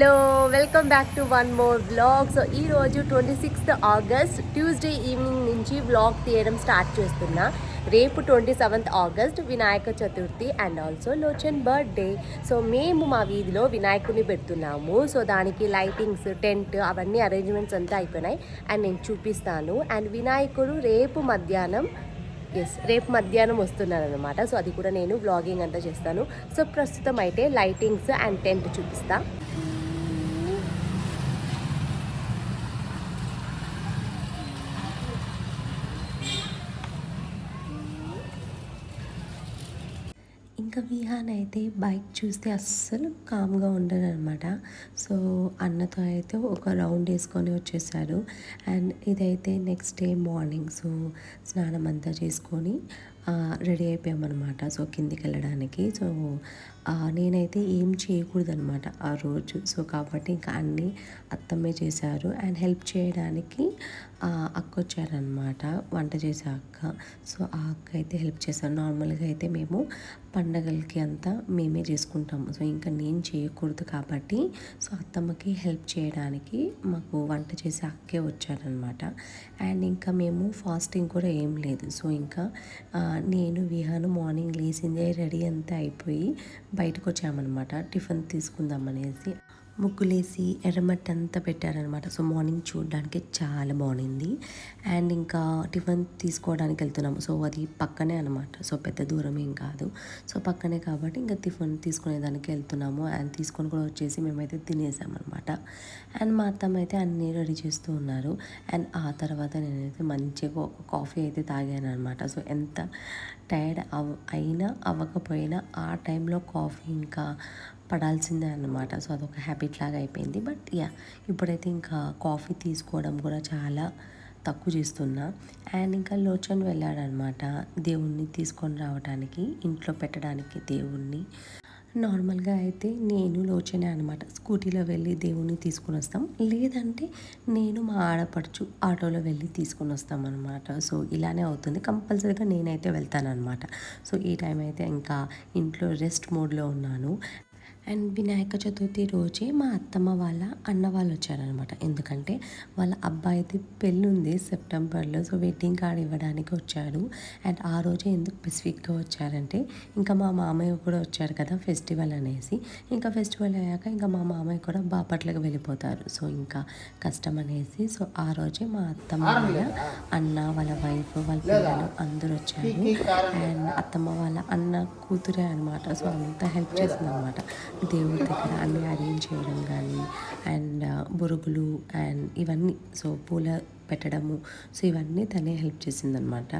Hello welcome back to one more vlog. So ఈరోజు 26th August Tuesday evening నుంచి vlog తీయడం start చేస్తున్నా. రేపు 27th August Vinayaka Chaturthi and also Lochan birthday. So మేము మా వీధిలో వినాయకుడిని పెడుతున్నాము. సో దానికి లైటింగ్స్, టెంట్ అవన్నీ అరేంజ్మెంట్స్ అంతా అయిపోయినాయి అండ్ నేను చూపిస్తాను. అండ్ వినాయకుడు రేపు మధ్యాహ్నం వస్తున్నారు అనమాట. సో అది కూడా నేను వ్లాగింగ్ అంతా చేస్తాను. సో ప్రస్తుతం అయితే లైటింగ్స్ అండ్ టెంట్ చూపిస్తా. ఇంకా విహాన్ అయితే బైక్ చూస్తే అస్సలు కామ్గా ఉండదు అనమాట. సో అన్నతో అయితే ఒక రౌండ్ వేసుకొని వచ్చేసాడు. అండ్ ఇదైతే నెక్స్ట్ డే మార్నింగ్. సో స్నానం అంతా చేసుకొని రెడీ అయిపోయామన్నమాట. సో కిందికి వెళ్ళడానికి. సో నేనైతే ఏం చేయకూడదు అనమాట ఆ రోజు. సో కాబట్టి ఇంకా అన్నీ అత్తమ్మే చేశారు. అండ్ హెల్ప్ చేయడానికి అక్క వచ్చారనమాట, వంట చేసే అక్క. సో ఆ అక్క అయితే హెల్ప్ చేశారు. నార్మల్గా అయితే మేము పండగలకి అంతా మేమే చేసుకుంటాము. సో ఇంకా నేను చేయకూడదు కాబట్టి సో అత్తమ్మకి హెల్ప్ చేయడానికి మాకు వంట చేసే అక్కే వచ్చారనమాట. అండ్ ఇంకా మేము ఫాస్టింగ్ కూడా ఏం లేదు. సో ఇంకా నేను విహాను మార్నింగ్ లేచిందే రెడీ అంతా అయిపోయి బయటకు వచ్చామన్నమాట టిఫిన్ తీసుకుందాం అనేసి. ముగ్గులేసి ఎర్రమట్టి అంతా పెట్టారనమాట. సో మార్నింగ్ చూడడానికి చాలా బాగుంది. అండ్ ఇంకా టిఫిన్ తీసుకోవడానికి వెళ్తున్నాము. సో అది పక్కనే అనమాట. సో పెద్ద దూరం ఏం కాదు. సో పక్కనే కాబట్టి ఇంకా టిఫిన్ తీసుకునేదానికి వెళ్తున్నాము. అండ్ తీసుకొని కూడా వచ్చేసి మేమైతే తినేసామన్నమాట. అండ్ మా అత్తమ్మ అయితే అన్నీ రెడీ చేస్తూ ఉన్నారు. అండ్ ఆ తర్వాత నేనైతే మంచిగా కాఫీ అయితే తాగాను అనమాట. సో ఎంత టైర్డ్ అయినా అవ్వకపోయినా ఆ టైంలో కాఫీ ఇంకా పడాల్సిందే అన్నమాట. సో అదొక హ్యాబిట్ లాగా అయిపోయింది. బట్ ఇప్పుడైతే ఇంకా కాఫీ తీసుకోవడం కూడా చాలా తక్కువ చేస్తున్నా. అండ్ ఇంకా లోచన్ వెళ్ళాడనమాట దేవుణ్ణి తీసుకొని రావడానికి, ఇంట్లో పెట్టడానికి దేవుణ్ణి. నార్మల్గా అయితే నేను లోచనే అనమాట స్కూటీలో వెళ్ళి దేవుణ్ణి తీసుకుని వస్తాం, లేదంటే నేను మా ఆడపడుచు ఆటోలో వెళ్ళి తీసుకుని వస్తాం అనమాట. సో ఇలానే అవుతుంది. కంపల్సరీగా నేనైతే వెళ్తానమాట. సో ఈ టైం అయితే ఇంకా ఇంట్లో రెస్ట్ మోడ్లో ఉన్నాను. అండ్ వినాయక చతుర్థి రోజే మా అత్తమ్మ వాళ్ళ అన్న వాళ్ళు వచ్చారనమాట. ఎందుకంటే వాళ్ళ అబ్బాయిది పెళ్ళి ఉంది సెప్టెంబర్లో. సో వెడ్డింగ్ కార్డ్ ఇవ్వడానికి వచ్చారు. అండ్ ఆ రోజే ఎందుకు స్పెసిఫిక్గా వచ్చారంటే ఇంకా మా మామయ్య కూడా వచ్చారు కదా ఫెస్టివల్ అనేసి. ఇంకా ఫెస్టివల్ అయ్యాక ఇంకా మా మామయ్య కూడా బాపట్లకు వెళ్ళిపోతారు. సో ఇంకా కష్టం అనేసి సో ఆ రోజే మా అత్తమ్మ వాళ్ళ అన్న, వాళ్ళ వైఫ్, వాళ్ళ పిల్లలు అందరూ వచ్చారు. అండ్ అత్తమ్మ వాళ్ళ అన్న కూతురే అనమాట. సో అంతా హెల్ప్ చేసింది అనమాట దేవుడి దగ్గర అన్నీ అరేంజ్ చేయడం కానీ, అండ్ బొరుగులు అండ్ ఇవన్నీ, సో పూల పెట్టడము, సో ఇవన్నీ తనే హెల్ప్ చేసిందనమాట.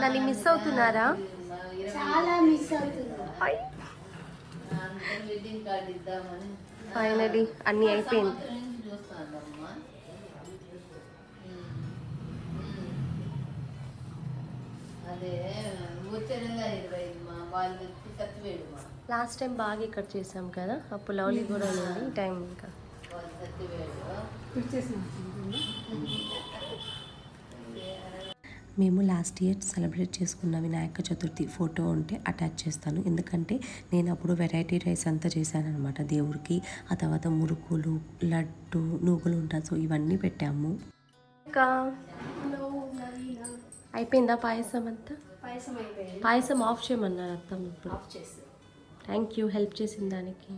నన్ను మిస్ అవుతున్నారా? చాలా మిస్ అవుతున్నా. ఫైనలీ అన్నీ అయిపోయింది. లాస్ట్ టైం బాగా ఇక్కడ చేసాం కదా, అప్పుడు లవ్లీ కూడా ఉంది. ఈ టైం ఇంకా మేము లాస్ట్ ఇయర్ సెలబ్రేట్ చేసుకున్న వినాయక చతుర్థి ఫోటో ఉంటే అటాచ్ చేస్తాను. ఎందుకంటే నేను అప్పుడు వెరైటీ రైస్ అంతా చేశాను అనమాట దేవుడికి. ఆ తర్వాత మురుకులు, లడ్డు, నూగులు ఉంటాయి. సో ఇవన్నీ పెట్టాము. ఇంకా అయిపోయిందా పాయసం అంతా? పాయసం ఆఫ్ చేయమన్నారు అత్తమ్మ ఇప్పుడు. థ్యాంక్ యూ హెల్ప్ చేసిన దానికి,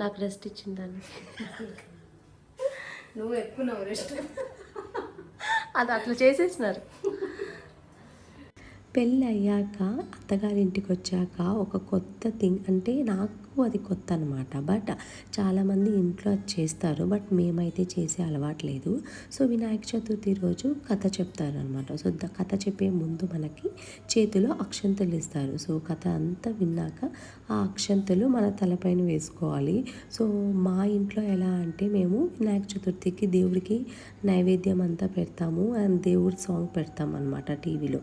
నాకు రెస్ట్ ఇచ్చిన దానికి. నువ్వు ఎక్కువ రెస్ట్ అది అట్లా చేసేసినారు. పెళ్ళి అయ్యాక అత్తగారింటికి వచ్చాక ఒక కొత్త థింగ్, అంటే నాకు అది కొత్త అనమాట. బట్ చాలామంది ఇంట్లో అది చేస్తారు, బట్ మేమైతే చేసే అలవాటు లేదు. సో వినాయక చతుర్థి రోజు కథ చెప్తారు అనమాట. సో కథ చెప్పే ముందు మనకి చేతిలో అక్షంతలు ఇస్తారు. సో కథ అంతా విన్నాక ఆ అక్షంతలు మన తలపైన వేసుకోవాలి. సో మా ఇంట్లో ఎలా అంటే మేము వినాయక చతుర్థికి దేవుడికి నైవేద్యం అంతా పెడతాము. అండ్ దేవుడి సాంగ్ పెడతాం అనమాట టీవీలో.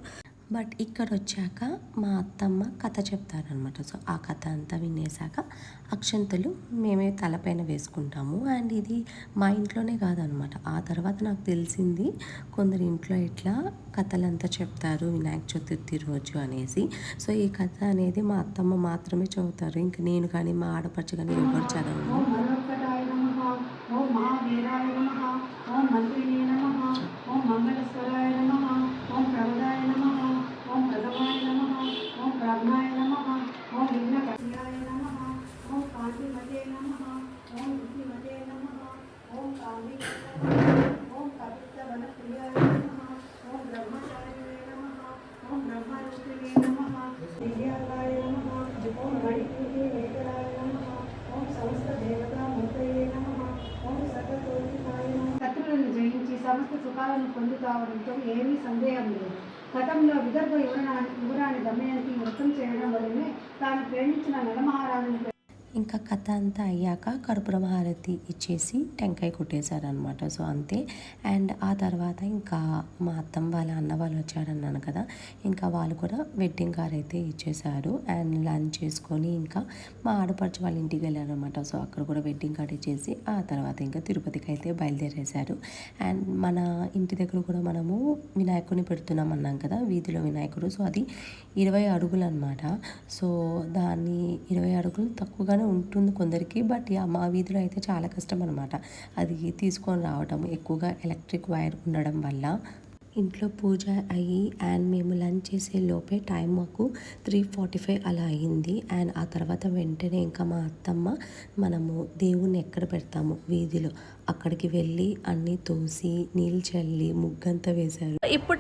బట్ ఇక్కడ వచ్చాక మా అత్తమ్మ కథ చెప్తారనమాట. సో ఆ కథ అంతా వినేసాక అక్షంతలు మేమే తలపైన వేసుకుంటాము. అండ్ ఇది మా ఇంట్లోనే కాదనమాట, ఆ తర్వాత నాకు తెలిసింది కొందరు ఇంట్లో ఇట్లా కథలంతా చెప్తారు వినాయక చతుర్థి రోజు అనేసి. సో ఈ కథ అనేది మా అత్తమ్మ మాత్రమే చదువుతారు, ఇంక నేను కానీ మా ఆడపడుచు కానీ ఎవరు చదవను. ఓం మనోత్కటాయ నమః, ఓం మహావీరాయ నమః, ఓం మంత్రిణే నమః, ఓం మంగళస్వరాయ నమః, ఓం ప్రమదాయ నమః, ఓం ప్రథమాయ నమః, ఓం ప్రాజ్ఞాయ నమః, ఓం విఘ్నకర్యాయ నమః, ఓం కాంతిమతే నమః, ఓం రుచిమతే నమః, ఓం కామికాయ నమః, ఓం కవిత్వవనప్రియాయ నమః, ఓం బ్రహ్మచారిణే నమః, ఓం బ్రహ్మరూపిణే నమః, దివ్యాకాయ నమః, ఓం గణిపూజే వేదరాయ నమః, ఓం సమస్త దేవతా మూర్తయే నమః, ఓం సర్వతోముఖాయ నమః. శత్రువులను జయించి సమస్త సుఖాలను పొందుతావడంతో ఏమీ సందేహం లేదు. గతంలో విదర్భ యువరాణి దమయంతి వృత్తం చేయడం వల్లనే తాను ప్రేమించిన నలమహారాజును ఇంకా కథ అంతా అయ్యాక కర్పూరం హారతి ఇచ్చేసి టెంకాయ కొట్టేశారనమాట. సో అంతే. అండ్ ఆ తర్వాత ఇంకా మా అత్తమ్మ వాళ్ళ అన్న వాళ్ళు వచ్చారన్నాను కదా, ఇంకా వాళ్ళు కూడా వెడ్డింగ్ కార్ అయితే ఇచ్చేశారు. అండ్ లంచ్ చేసుకొని ఇంకా మా ఆడపడుచు వాళ్ళ ఇంటికి వెళ్ళారనమాట. సో అక్కడ కూడా వెడ్డింగ్ కార్డ్ ఇచ్చేసి ఆ తర్వాత ఇంకా తిరుపతికి అయితే బయలుదేరేశారు. అండ్ మన ఇంటి దగ్గర కూడా మనము వినాయకుడిని పెడుతున్నాం అన్నాం కదా, వీధిలో వినాయకుడు. సో అది 20 అడుగులు అనమాట. సో దాన్ని 20 అడుగులు తక్కువగా ఉంటుంది కొందరికి, బట్ మా వీధిలో అయితే చాలా కష్టం అనమాట అది తీసుకొని రావడం, ఎక్కువగా ఎలక్ట్రిక్ వైర్ ఉండడం వల్ల. ఇంట్లో పూజ అయ్యి అండ్ మేము లంచ్ చేసే లోపే టైం మాకు 3:45 అలా అయింది. అండ్ ఆ తర్వాత వెంటనే ఇంకా మా అత్తమ్మ మనము దేవుణ్ణి ఎక్కడ పెడతాము వీధిలో అక్కడికి వెళ్ళి అన్నీ తోసి నీళ్ళు చల్లి ముగ్గంతా వేశారు. ఇప్పుడు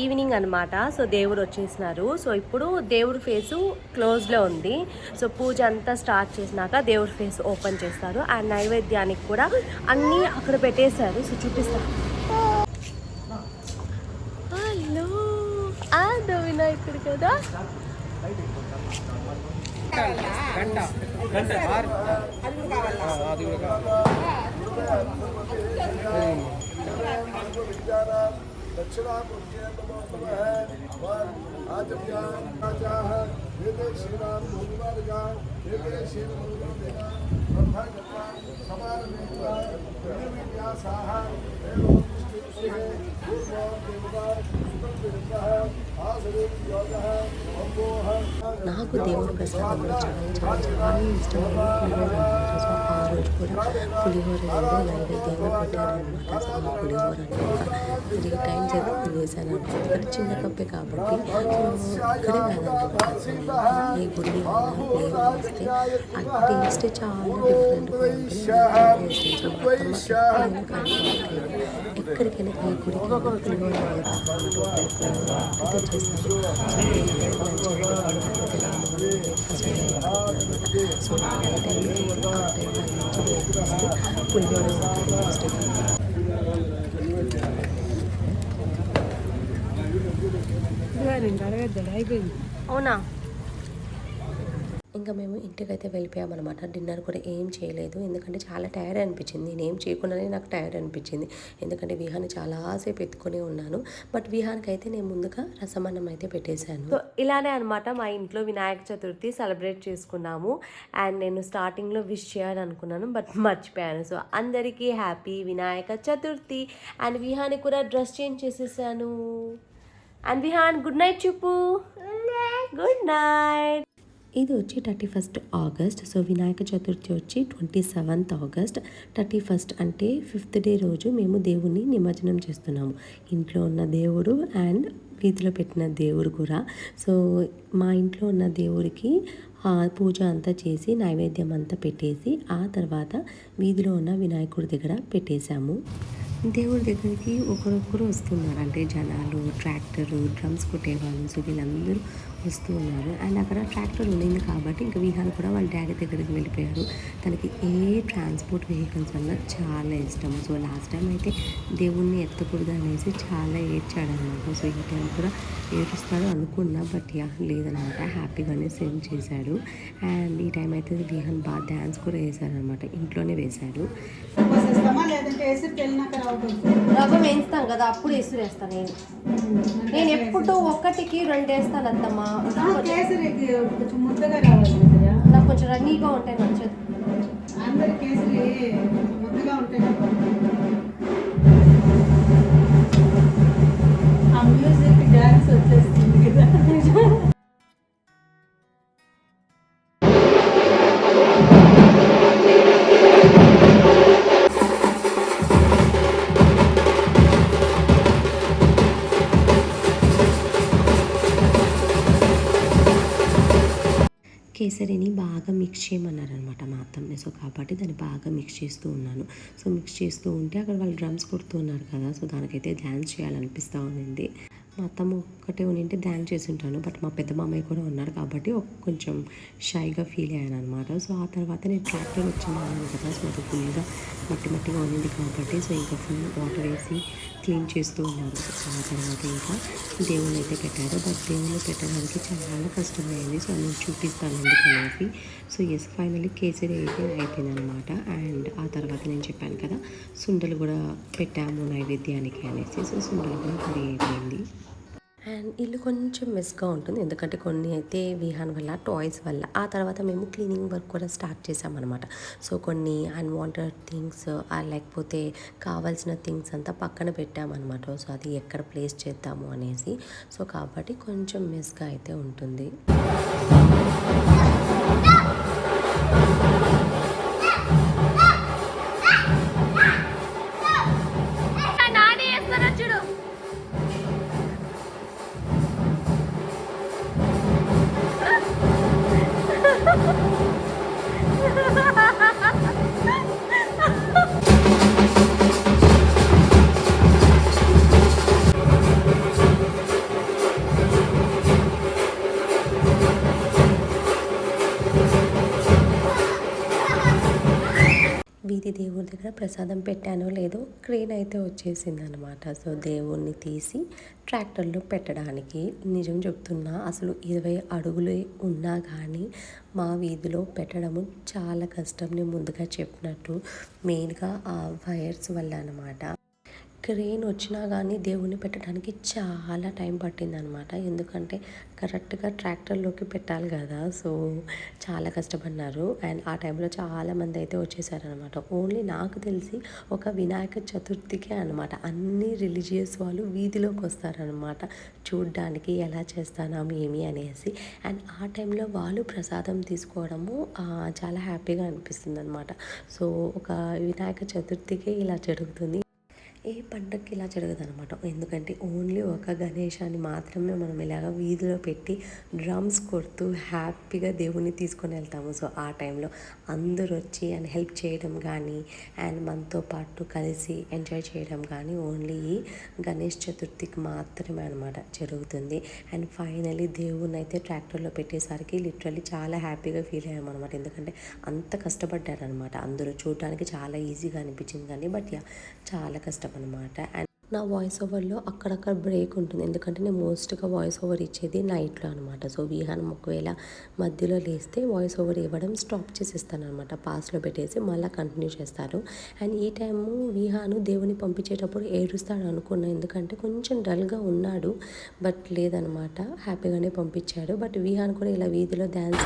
ఈవినింగ్ అనమాట. సో దేవుడు వచ్చేసినారు. సో ఇప్పుడు దేవుడి ఫేసు క్లోజ్లో ఉంది. సో పూజ అంతా స్టార్ట్ చేసినాక దేవుడి ఫేస్ ఓపెన్ చేస్తారు. అండ్ నైవేద్యానికి కూడా అన్నీ అక్కడ పెట్టేశారు. సో చూపిస్తారు. హలో ఆదో వినాయకుడు కదా. నాకు దేవుడి ప్రసాదంలో చాలా ఇష్టమైన పులిహోర అనమాట. సో ఆ రోజు కూడా పులిహోర నైవేద్యంగా పెట్టారనమాట. సో ఆ పులిహోర అనమాట 3 times అయితే తినేసాను అనమాట. చిన్న కప్పే కాబట్టి సో ఇక్కడే కాదండి, ఏ గుడి వస్తే ఆ టేస్ట్ చాలా డిఫరెంట్గా ఉంటుంది. సో ఎక్కడికైనా ఏ గుడికి పులిహోర తెచ్చేస్తారు. సో పులిహోర అవునా. ఇంకా మేము ఇంటికైతే వెళ్ళిపోయామన్నమాట. డిన్నర్ కూడా ఏం చేయలేదు, ఎందుకంటే చాలా టైర్డ్ అనిపించింది. నేనేం చేయకుండానే నాకు టైర్డ్ అనిపించింది, ఎందుకంటే విహాన్ని చాలాసేపు ఎత్తుకునే ఉన్నాను. బట్ విహాన్కి అయితే నేను ముందుగా రసమన్నం అయితే పెట్టేశాను. సో ఇలానే అనమాట మా ఇంట్లో వినాయక చతుర్థి సెలబ్రేట్ చేసుకున్నాము. అండ్ నేను స్టార్టింగ్లో విష్ చేయాలనుకున్నాను బట్ మర్చిపోయాను. సో అందరికీ హ్యాపీ వినాయక చతుర్థి. అండ్ విహాన్ని కూడా డ్రెస్ చేంజ్ చేసేసాను. అండ్ విహాన్ గుడ్ నైట్ చెప్పు. Good night. ఇది వచ్చి 31st August. So Vinayaka Chaturthi వచ్చి 27th ఆగస్ట్. 31st అంటే 5th డే రోజు మేము దేవుణ్ణి నిమజ్జనం చేస్తున్నాము. ఇంట్లో ఉన్న దేవుడు అండ్ వీధిలో పెట్టిన దేవుడు కూడా. సో మా ఇంట్లో ఉన్న దేవుడికి పూజ అంతా చేసి నైవేద్యం అంతా పెట్టేసి ఆ తర్వాత వీధిలో ఉన్న వినాయకుడి దగ్గర పెట్టేశాము. దేవుడి దగ్గరికి ఒకరొకరు వస్తున్నారు, అంటే జనాలు, ట్రాక్టరు, డ్రమ్స్ కొట్టేవాళ్ళు. సో వీళ్ళందరూ వస్తూ ఉన్నారు. అండ్ అక్కడ ట్రాక్టర్ ఉండింది కాబట్టి ఇంకా విహాన్ కూడా వాళ్ళ డాడీ దగ్గరికి వెళ్ళిపోయారు. తనకి ఏ ట్రాన్స్పోర్ట్ వెహికల్స్ వల్ల చాలా ఇష్టం. సో లాస్ట్ టైం అయితే దేవుణ్ణి ఎత్తకూడదు అనేసి చాలా ఏడ్చాడనమాట. సో ఈ టైం కూడా ఏడుస్తాడు అనుకున్నా, బట్ లేదనమాట, హ్యాపీగానే సెండ్ చేశాడు. అండ్ ఈ టైం అయితే విహాన్ బాగా డ్యాన్స్ కూడా వేశారనమాట, ఇంట్లోనే వేశాడు. లేదంటే ఎసురు వెళ్ళినాక రవ్వ వేస్తాం కదా, అప్పుడు ఎసురు వేస్తాను నేను ఎప్పుడు ఒక్కటికి 2 వేస్తాను అత్తమ్మా. కేసరికి కొంచెం ముద్దగా రావాలి కదా, నాకు కొంచెం రన్నీగా ఉంటాయి నచ్చదు. అందరి కేసరి ముద్దగా ఉంటాయి. ఆ మ్యూజిక్ డాన్స్ వచ్చేస్తుంది కదా. కేసరిని బాగా మిక్స్ చేయమన్నారనమాట మా అత్తమ్మ. సో కాబట్టి దాన్ని బాగా మిక్స్ చేస్తూ ఉన్నాను. సో మిక్స్ చేస్తూ ఉంటే అక్కడ వాళ్ళు డ్రమ్స్ కొడుతూ ఉన్నారు కదా, సో దానికైతే డ్యాన్స్ చేయాలనిపిస్తూ ఉంది. మా అత్తమ్మ ఒక్కటే ఉండింటే డ్యాన్స్ చేసి ఉంటాను, బట్ మా పెద్ద మామయ్య కూడా ఉన్నారు కాబట్టి కొంచెం షైగా ఫీల్ అయ్యాను అనమాట. సో ఆ తర్వాత నేను ట్రాక్టర్ వచ్చిందన్నాను కదా, సో అది ఫుల్గా మట్టిగా ఉండింది కాబట్టి సో ఇంకా ఫుల్ వాటర్ వేసి క్లీన్ చేస్తూ ఉన్నారు. సో ఆ తర్వాత ఇంకా దేవుళ్ళు అయితే పెట్టారు, బట్ దేవుళ్ళు పెట్టడానికి చాలా కష్టమైంది. సో నేను చూపిస్తాను ఎందుకనేసి. సో ఎస్, ఫైనల్లీ కేసరి అయితే అయిపోయిందనమాట. అండ్ ఆ తర్వాత నేను చెప్పాను కదా సుండలు కూడా పెట్టాము నైవేద్యానికి అనేసి. సో సుండలు కూడా రెడీ అయిపోయింది. అండ్ ఇల్లు కొంచెం మెస్గా ఉంటుంది, ఎందుకంటే కొన్ని అయితే విహాన్ వల్ల టాయ్స్ వల్ల. ఆ తర్వాత మేము క్లీనింగ్ వర్క్ కూడా స్టార్ట్ చేసామన్నమాట. సో కొన్ని అన్వాంటెడ్ థింగ్స్ లేకపోతే కావాల్సిన థింగ్స్ అంతా పక్కన పెట్టామన్నమాట. సో అది ఎక్కడ ప్లేస్ చేద్దాము అనేసి. సో కాబట్టి కొంచెం మెస్గా అయితే ఉంటుంది. వీధి దేవుడి దగ్గర ప్రసాదం పెట్టానో లేదో క్రేన్ అయితే వచ్చేసింది అనమాట. సో దేవుణ్ణి తీసి ట్రాక్టర్లో పెట్టడానికి నిజం చెప్తున్నా, అసలు 20 అడుగులు ఉన్నా కానీ మా వీధిలో పెట్టడము చాలా కష్టం. నేను ముందుగా చెప్పినట్టు మెయిన్గా ఆ వైర్స్ వల్ల అనమాట. క్రేన్ వచ్చినా కానీ దేవుణ్ణి పెట్టడానికి చాలా టైం పట్టిందనమాట, ఎందుకంటే కరెక్ట్గా ట్రాక్టర్లోకి పెట్టాలి కదా. సో చాలా కష్టపడినారు. అండ్ ఆ టైంలో చాలామంది అయితే వచ్చేసారనమాట. ఓన్లీ నాకు తెలిసి ఒక వినాయక చతుర్థికే అనమాట అన్ని రిలీజియస్ వాళ్ళు వీధిలోకి వస్తారనమాట చూడ్డానికి ఎలా చేస్తానాం ఏమి అనేసి. అండ్ ఆ టైంలో వాళ్ళు ప్రసాదం తీసుకోవడము చాలా హ్యాపీగా అనిపిస్తుంది అనమాట. సో ఒక వినాయక చతుర్థికే ఇలా జరుగుతుంది. ఏ పండగకి ఇలా జరగదు అనమాట, ఎందుకంటే ఓన్లీ ఒక గణేశాన్ని మాత్రమే మనం ఇలాగ వీధిలో పెట్టి డ్రమ్స్ కొడుతూ హ్యాపీగా దేవుణ్ణి తీసుకొని వెళ్తాము. సో ఆ టైంలో అందరూ వచ్చి అండ్ హెల్ప్ చేయడం కానీ అండ్ మనతో పాటు కలిసి ఎంజాయ్ చేయడం కానీ ఓన్లీ ఈ గణేష్ చతుర్థికి మాత్రమే అనమాట జరుగుతుంది. అండ్ ఫైనలీ దేవుణ్ణి అయితే ట్రాక్టర్లో పెట్టేసరికి లిటరల్లీ చాలా హ్యాపీగా ఫీల్ అయ్యామన్నమాట, ఎందుకంటే అంత కష్టపడ్డారనమాట. అందరూ చూడడానికి చాలా ఈజీగా అనిపించింది కానీ బట్ చాలా కష్టం అనమాట. అండ్ నా వాయిస్ ఓవర్లో అక్కడక్కడ బ్రేక్ ఉంటుంది, ఎందుకంటే నేను మోస్ట్గా వాయిస్ ఓవర్ ఇచ్చేది నైట్లో అనమాట. సో విహాన్ ఒకవేళ మధ్యలో లేస్తే వాయిస్ ఓవర్ ఇవ్వడం స్టాప్ చేసేస్తాను అనమాట, పాస్లో పెట్టేసి మళ్ళీ కంటిన్యూ చేస్తారు. అండ్ ఈ టైము విహాను దేవుని పంపించేటప్పుడు ఏడుస్తాడు అనుకున్నా, ఎందుకంటే కొంచెం డల్గా ఉన్నాడు, బట్ లేదనమాట, హ్యాపీగానే పంపించాడు. బట్ విహాన్ కూడా ఇలా వీధిలో డ్యాన్స్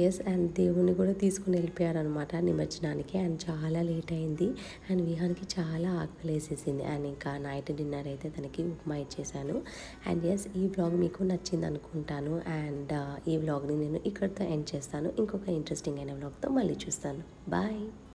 ఎస్ అండ్ దేవుణ్ణి కూడా తీసుకుని వెళ్ళిపోయారనమాట నిమజ్జనానికి. అండ్ చాలా లేట్ అయింది అండ్ విహాన్కి చాలా ఆకలేసేసింది. అండ్ ఇంకా నైట్ డిన్నర్ అయితే తనకి ఉప్మా ఇచ్చేసాను. అండ్ ఎస్ ఈ వ్లాగ్ మీకు నచ్చింది అనుకుంటాను. అండ్ ఈ వ్లాగ్ని నేను ఇక్కడితో ఎండ్ చేస్తాను. ఇంకొక ఇంట్రెస్టింగ్ అయిన వ్లాగ్తో మళ్ళీ చూస్తాను. బాయ్.